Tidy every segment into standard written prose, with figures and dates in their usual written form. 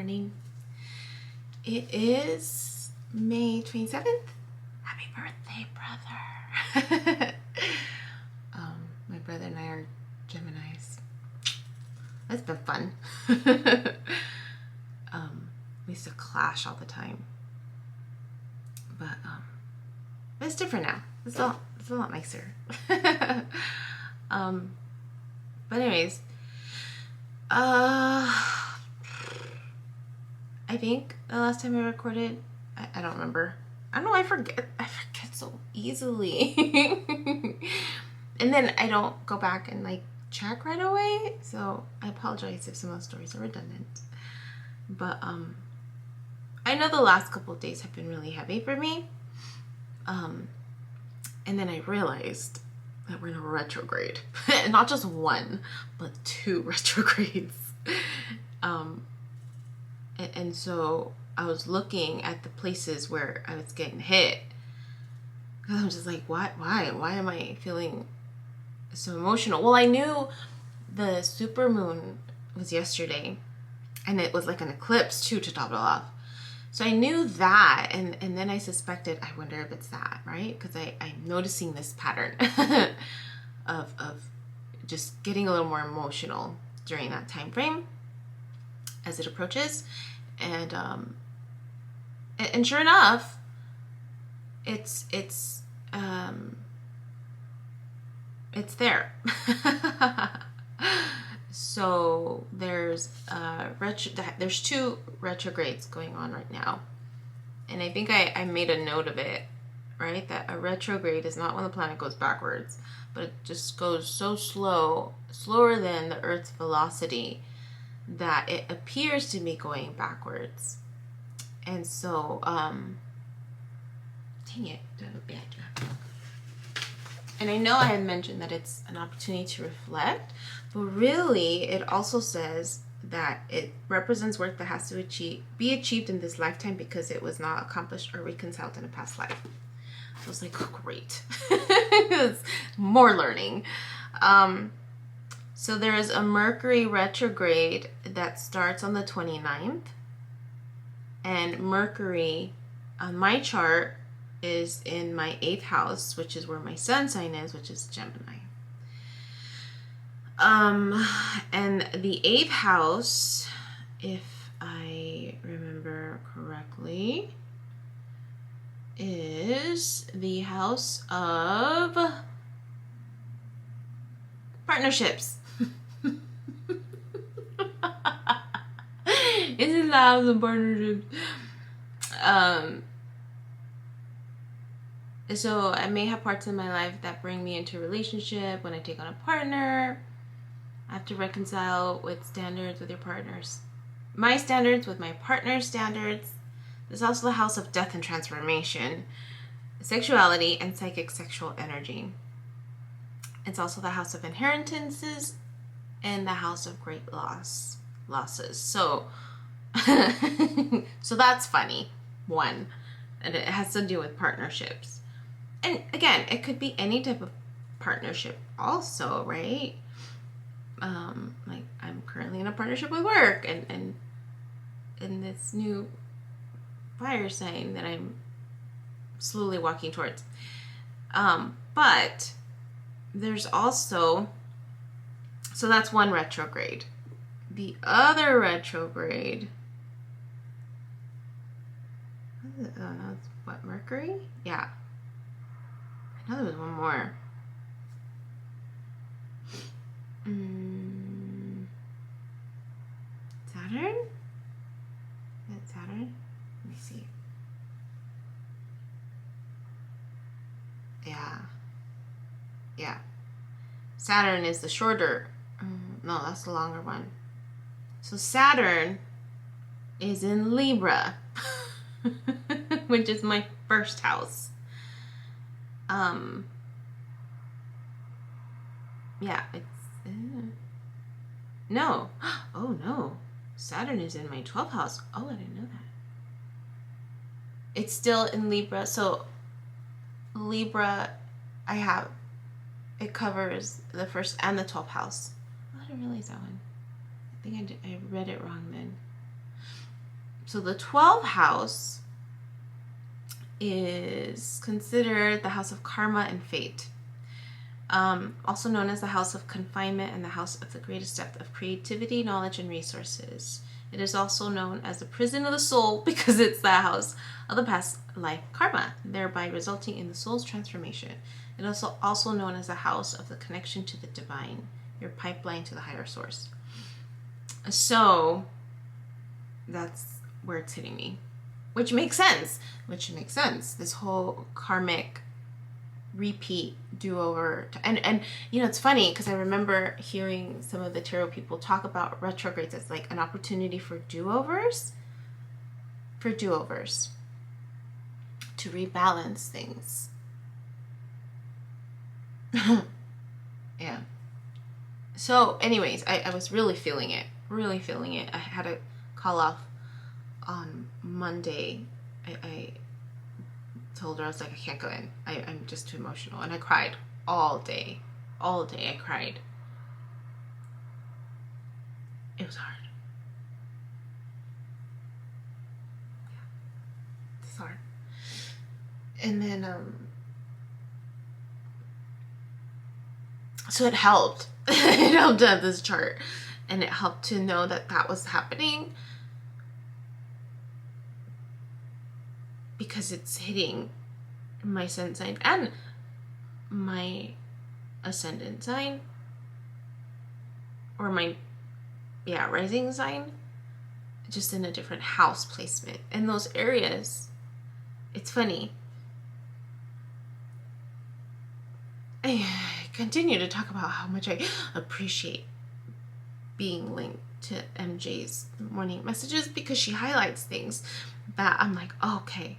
morning. It is May 27th. Happy birthday, brother. My brother and I are Geminis. That's been fun. We used to clash all the time. But it's different now. It's a lot nicer. But anyways, I think the last time I recorded, I don't remember. I don't know, I forget so easily. And then I don't go back and like check right away. So I apologize if some of those stories are redundant. But I know the last couple of days have been really heavy for me. And then I realized that we're in a retrograde. Not just one, but 2 retrogrades. And so I was looking at the places where I was getting hit. Because I'm just like, why am I feeling so emotional? Well, I knew the supermoon was yesterday, and it was like an eclipse too, to top it off. So I knew that, and then I suspected, I wonder if it's that, right? Because I'm noticing this pattern of just getting a little more emotional during that time frame as it approaches. And sure enough, it's there. So there's 2 retrogrades going on right now, and I think I made a note of it, right? That a retrograde is not when the planet goes backwards, but it just goes so slower than the Earth's velocity, that it appears to be going backwards. And so, dang it. And I know I had mentioned that it's an opportunity to reflect, but really it also says that it represents work that has to be achieved in this lifetime because it was not accomplished or reconciled in a past life. So I was like, oh, great. More learning. So there is a Mercury retrograde that starts on the 29th. And Mercury on my chart is in my 8th house, which is where my sun sign is, which is Gemini. And the 8th house, if I remember correctly, is the house of partnerships. It's the house of partnerships. So I may have parts in my life that bring me into a relationship. When I take on a partner, I have to reconcile with standards with your partners. My standards with my partner's standards. There's also the house of death and transformation, sexuality, and psychic sexual energy. It's also the house of inheritances and the house of great losses. So, so that's funny. One, and it has to do with partnerships. And again, it could be any type of partnership also, right? Like I'm currently in a partnership with work and this new fire sign that I'm slowly walking towards. But there's also, so that's one retrograde. The other retrograde, oh no, it's what, Mercury? Yeah. I know there was one more. Saturn? Is it Saturn? Let me see. Yeah. Saturn is the shorter. No, that's the longer one. So Saturn is in Libra, which is my 1st house. Yeah, it's no. Oh no, Saturn is in my 12th house. Oh, I didn't know that. It's still in Libra. So Libra, it covers the 1st and the 12th house. Oh, I didn't realize that one. I think I read it wrong then. So the 12th house is considered the house of karma and fate. Also known as the house of confinement and the house of the greatest depth of creativity, knowledge, and resources. It is also known as the prison of the soul because it's the house of the past life karma, thereby resulting in the soul's transformation. It is also known as the house of the connection to the divine, your pipeline to the higher source. So that's where it's hitting me, which makes sense. This whole karmic repeat, do-over, and you know, it's funny because I remember hearing some of the tarot people talk about retrogrades as like an opportunity for do-overs, to rebalance things. Yeah. So anyways, I was really feeling it. I had to call off on Monday. I told her, I was like, I can't go in. I'm just too emotional. And I cried all day. I cried. It was hard. Yeah. It's hard. And then, so it helped. It helped to have this chart. And it helped to know that that was happening. Because it's hitting my sun sign and my ascendant sign, or my rising sign, just in a different house placement. In those areas, it's funny, I continue to talk about how much I appreciate being linked to MJ's morning messages, because she highlights things that I'm like, oh, okay,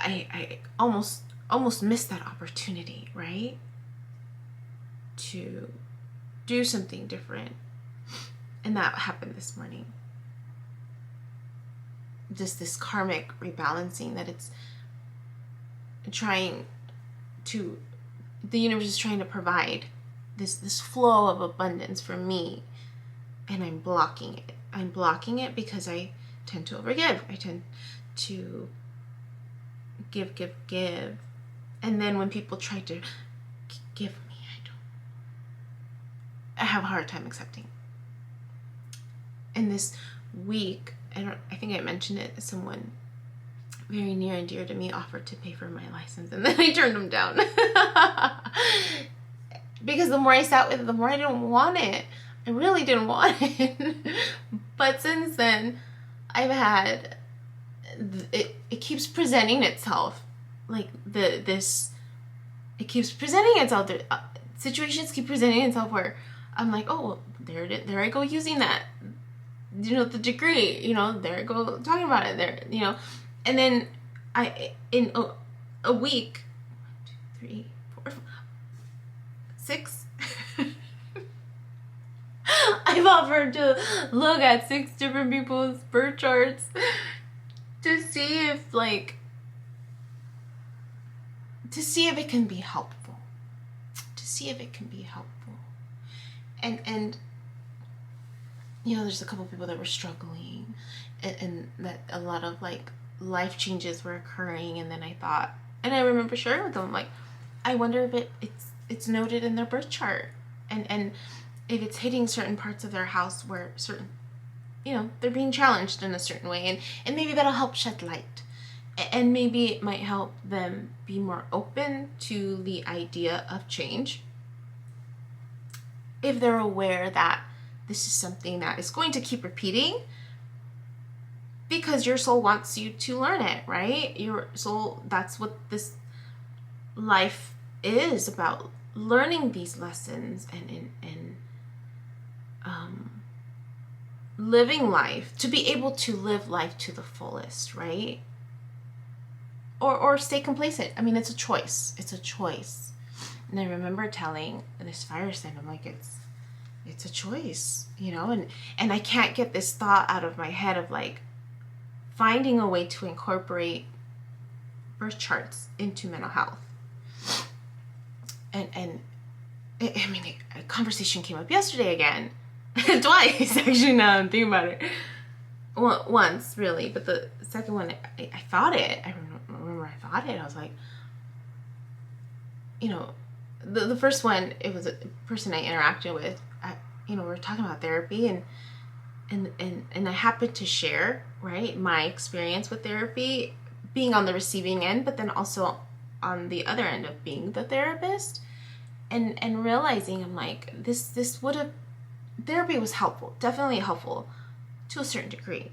I almost missed that opportunity, right? To do something different. And that happened this morning. Just this karmic rebalancing that it's trying to, the universe is trying to provide this flow of abundance for me, and I'm blocking it because I tend to overgive. I tend to give, and then when people try to give me, I have a hard time accepting. And this week, I think I mentioned it, someone very near and dear to me offered to pay for my license, and then I turned them down. Because the more I sat with it, the more I didn't want it. I really didn't want it. But since then, I've had, it keeps presenting itself. Like it keeps presenting itself. Situations keep presenting itself where I'm like, oh, well, there I go using that, the degree, there I go talking about it there, and then in a week, 1, 2, 3, 4, 5, 6, I've offered to look at 6 different people's birth charts to see if it can be helpful. And there's a couple people that were struggling, and that a lot of life changes were occurring, and then I thought, and I remember sharing with them, I'm like, I wonder if it's noted in their birth chart, and if it's hitting certain parts of their house where certain, they're being challenged in a certain way, and maybe that'll help shed light, and maybe it might help them be more open to the idea of change, if they're aware that this is something that is going to keep repeating because your soul wants you to learn it, right? Your soul, that's what this life is about, learning these lessons and living life, to be able to live life to the fullest, right? Or stay complacent. I mean, it's a choice. And I remember telling this fire sign, I'm like, it's a choice, and I can't get this thought out of my head of finding a way to incorporate birth charts into mental health. And a conversation came up yesterday again Twice, actually, now I'm thinking about it. Well, once, really, but the second one, I thought it. I remember I thought it. I was like, you know, the first one, it was a person I interacted with. We were talking about therapy, and I happened to share, right, my experience with therapy, being on the receiving end, but then also on the other end of being the therapist, and realizing, I'm like, this would have, therapy was helpful, definitely helpful to a certain degree,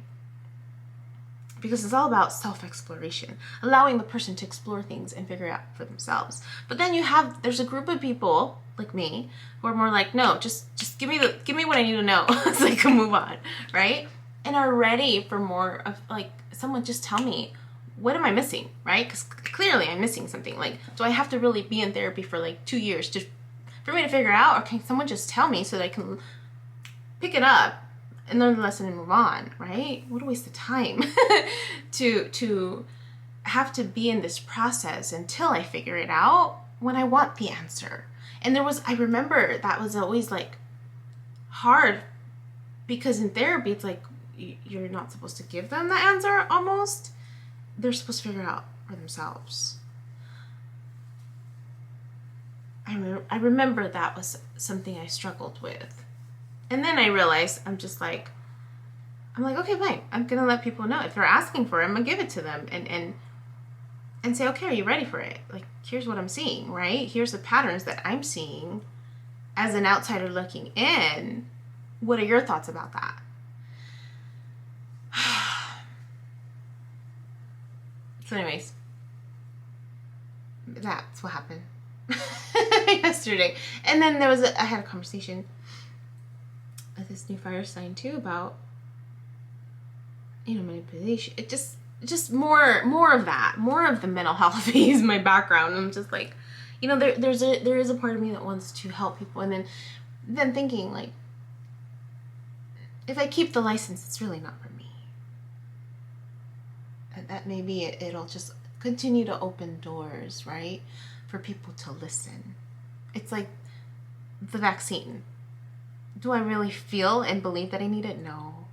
because it's all about self-exploration, allowing the person to explore things and figure it out for themselves. But then there's a group of people like me who are more like, no, just give me what I need to know so I can move on, right? And are ready for more of, like, someone just tell me, what am I missing, right? Because clearly I'm missing something. Like, do I have to really be in therapy for like 2 years just for me to figure it out, or can someone just tell me so that I can pick it up and learn the lesson and move on, right? What a waste of time to have to be in this process until I figure it out when I want the answer. And I remember that was always like hard, because in therapy, it's like you're not supposed to give them the answer almost. They're supposed to figure it out for themselves. I remember that was something I struggled with. And then I realized I'm like, okay, fine. I'm going to let people know. If they're asking for it, I'm going to give it to them and say, okay, are you ready for it? Like, here's what I'm seeing, right? Here's the patterns that I'm seeing as an outsider looking in. What are your thoughts about that? So anyways, that's what happened yesterday. And then I had a conversation with this new fire sign too about, manipulation. It just more of that, more of the mental health piece, my background. I'm just like, there is a part of me that wants to help people, and then thinking, like, if I keep the license, it's really not for me. And that maybe it'll just continue to open doors, right, for people to listen. It's like the vaccine. Do I really feel and believe that I need it? No.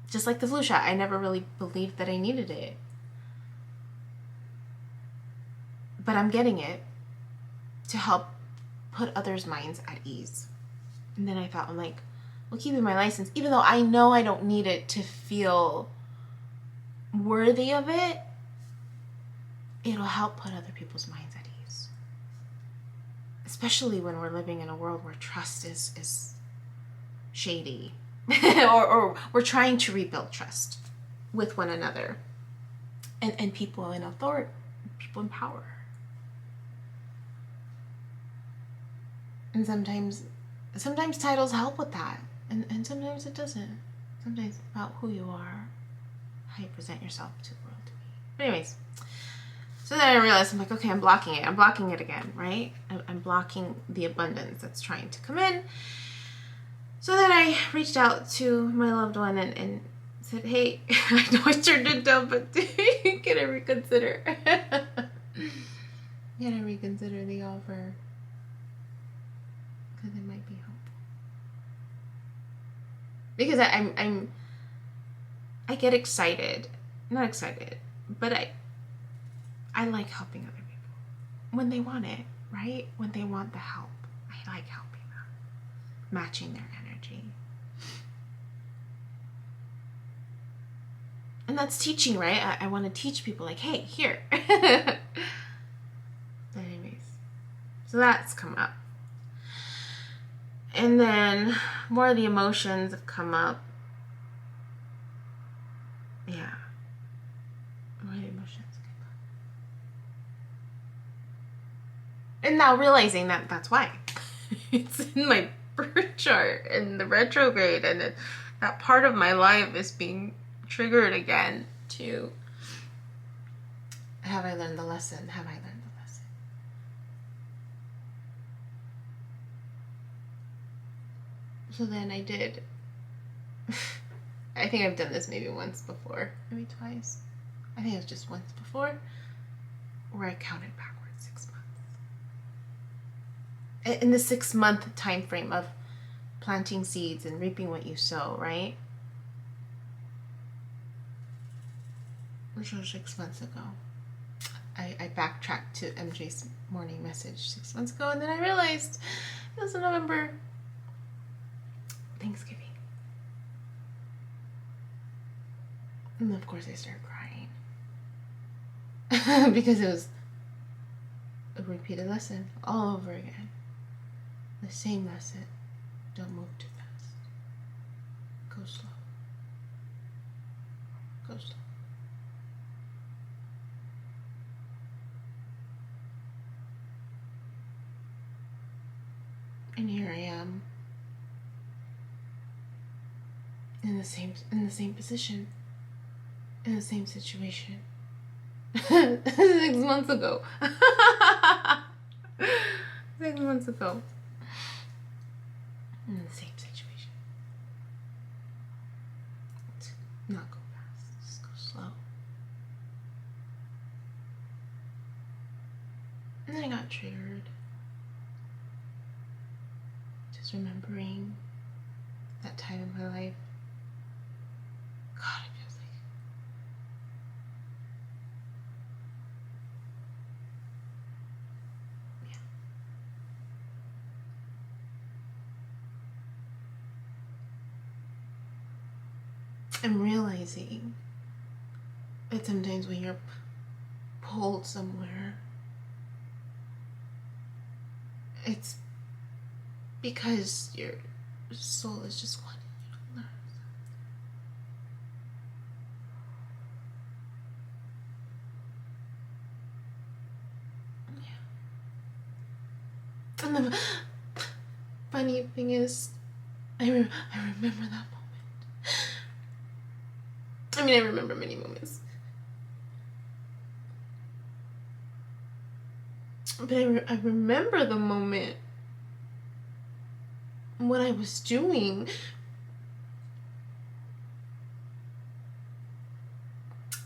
Just like the flu shot, I never really believed that I needed it. But I'm getting it to help put others' minds at ease. And then I thought, I'm like, well, keeping my license, even though I know I don't need it to feel worthy of it, it'll help put other people's minds at ease. Especially when we're living in a world where trust is shady. or we're trying to rebuild trust with one another and people in authority, people in power. And sometimes titles help with that, and sometimes it doesn't. Sometimes it's about who you are, how you present yourself to the world to be. But anyways, so then I realized, I'm like, okay, I'm blocking it again, right? I'm blocking the abundance that's trying to come in. So then I reached out to my loved one and said, hey, I know I turned it down, but can I reconsider? Can I reconsider the offer? Because it might be helpful. Because I get excited. Not excited, but I like helping other people. When they want it, right? When they want the help. I like helping them. Matching their energy. And that's teaching, right? I want to teach people, like, hey, here. But anyways, so that's come up. And then more of the emotions have come up. Yeah. More of the emotions come up. And now realizing that that's why. It's in my birth chart and the retrograde, and that part of my life is being triggered again to, have I learned the lesson? Have I learned the lesson? So then I did. I think I've done this maybe once before, maybe twice. I think it was just once before, where I counted backwards 6 months. In the 6 month time frame of planting seeds and reaping what you sow, right? Which was 6 months ago. I backtracked to MJ's morning message 6 months ago, and then I realized it was November Thanksgiving. And of course I started crying. Because it was a repeated lesson all over again. The same lesson. Don't move too fast. Go slow. Go slow. And here I am in the same position, in the same situation. 6 months ago. 6 months ago. In the same situation. Not go fast, just go slow. And then I got triggered. Just remembering that time in my life. God, it feels like I'm realizing that sometimes when you're pulled somewhere, it's because your soul is just wanting you to learn something. Yeah. And the funny thing is, I remember that moment. I mean, I remember many moments. But I remember the moment what I was doing.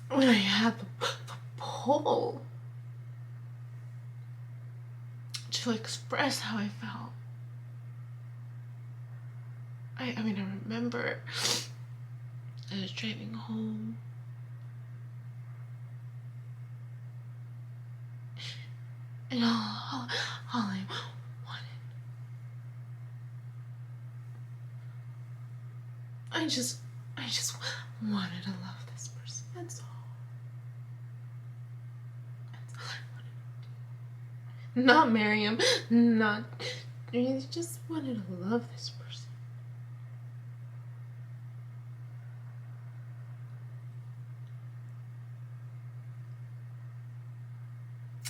When I had the pull to express how I felt. I mean, I remember I was driving home. And all I wanted, I just wanted to love this person. That's all. That's all I wanted to do. Not marry him. I just wanted to love this person.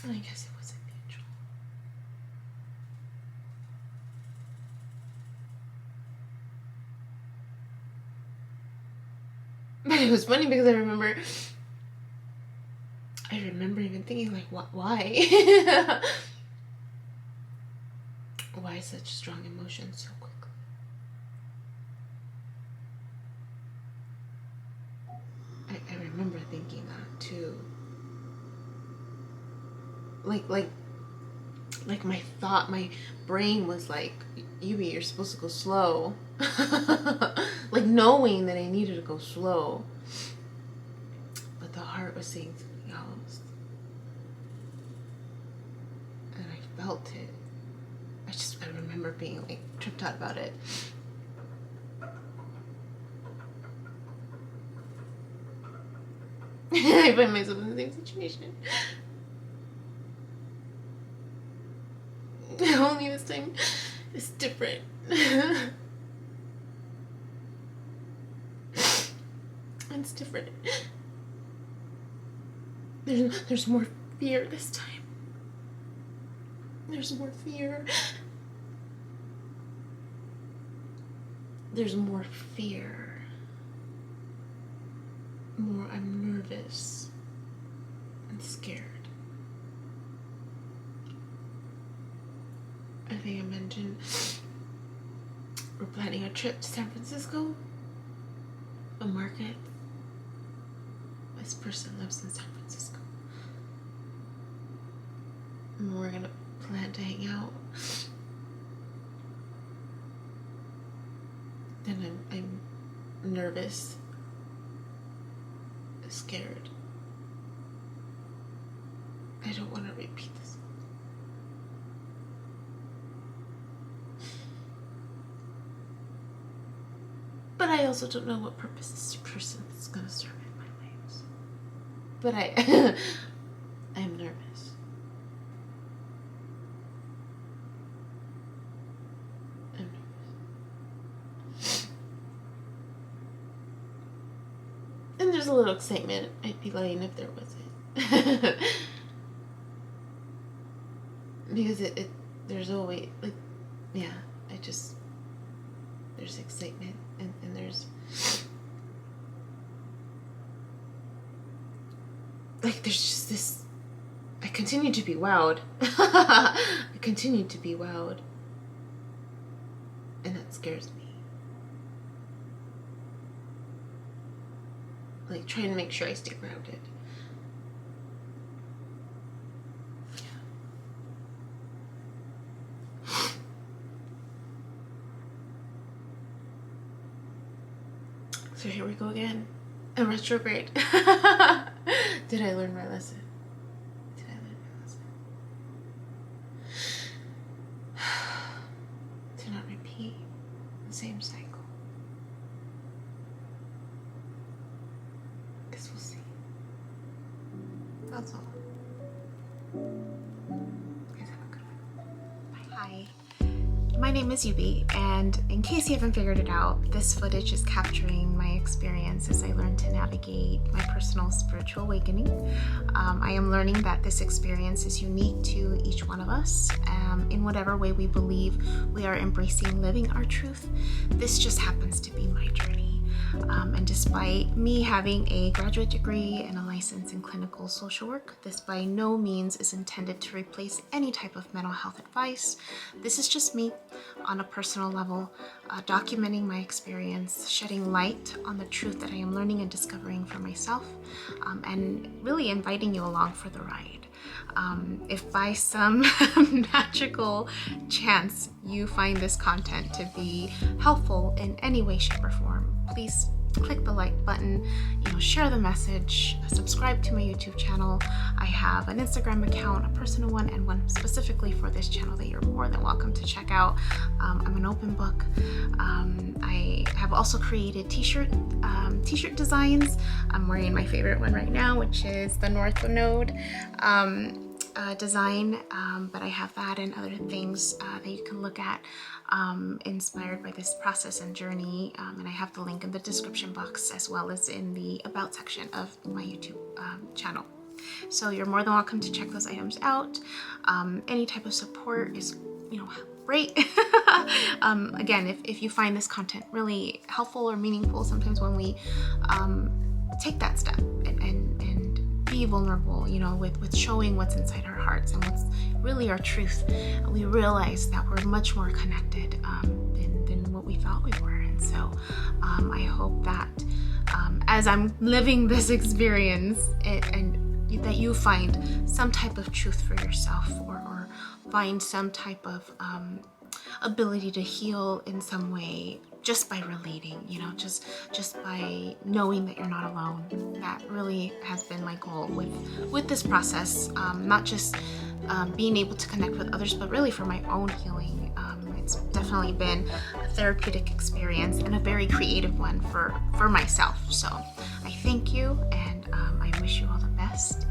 And I guess it wasn't mutual. But it was funny because I remember even thinking, like, why? Why such strong emotions so quickly? I remember thinking that too. Like my brain was like, Yubi, you're supposed to go slow. Like knowing that I needed to go slow. But the heart was saying something else. And I felt it. I remember being like tripped out about it. I find myself in the same situation. Only this time it's different. It's different. There's more fear this time. There's more fear. There's more fear. More, I'm nervous and scared. I think I mentioned we're planning a trip to San Francisco. A market. This person lives in San Francisco. And we're gonna plan to hang out. And I'm nervous, scared. I don't want to repeat this. But I also don't know what purpose this person is going to serve in my lives. But I'm nervous. I'm nervous. And there's a little excitement. I'd be lying if there wasn't. Because there's always, like, yeah, there's excitement and there's, like, there's just this, I continue to be wowed. I continue to be wowed. And that scares me. Like, trying to make sure I stay grounded. So here we go again. A retrograde. Did I learn my lesson? Did I learn my lesson? To not repeat the same cycle. Guess we'll see. That's all. Guys, have a good one. Bye. Hi. My name is Yubi, and in case you haven't figured it out, this footage is capturing my experience as I learn to navigate my personal spiritual awakening. I am learning that this experience is unique to each one of us, in whatever way we believe we are embracing living our truth. This just happens to be my journey. And despite me having a graduate degree and a license in clinical social work, this by no means is intended to replace any type of mental health advice. This is just me on a personal level, documenting my experience, shedding light on the truth that I am learning and discovering for myself, and really inviting you along for the ride. If by some magical chance you find this content to be helpful in any way, shape, or form, please click the like button, share the message, subscribe to my YouTube channel. I have an Instagram account, a personal one, and one specifically for this channel that you're more than welcome to check out. I'm an open book. I have also created t-shirt designs. I'm wearing my favorite one right now, which is the North Node design, but I have that and other things that you can look at inspired by this process and journey, and I have the link in the description box as well as in the about section of my YouTube channel. So you're more than welcome to check those items out. Any type of support is great. Again, if you find this content really helpful or meaningful, sometimes when we take that step and be vulnerable, with showing what's inside our hearts and what's really our truth, we realize that we're much more connected than what we thought we were. And so I hope that as I'm living this experience and that you find some type of truth for yourself, or find some type of ability to heal in some way just by relating, just by knowing that you're not alone. That really has been my goal with this process, not just being able to connect with others, but really for my own healing. It's definitely been a therapeutic experience and a very creative one for myself. So I thank you, and I wish you all the best.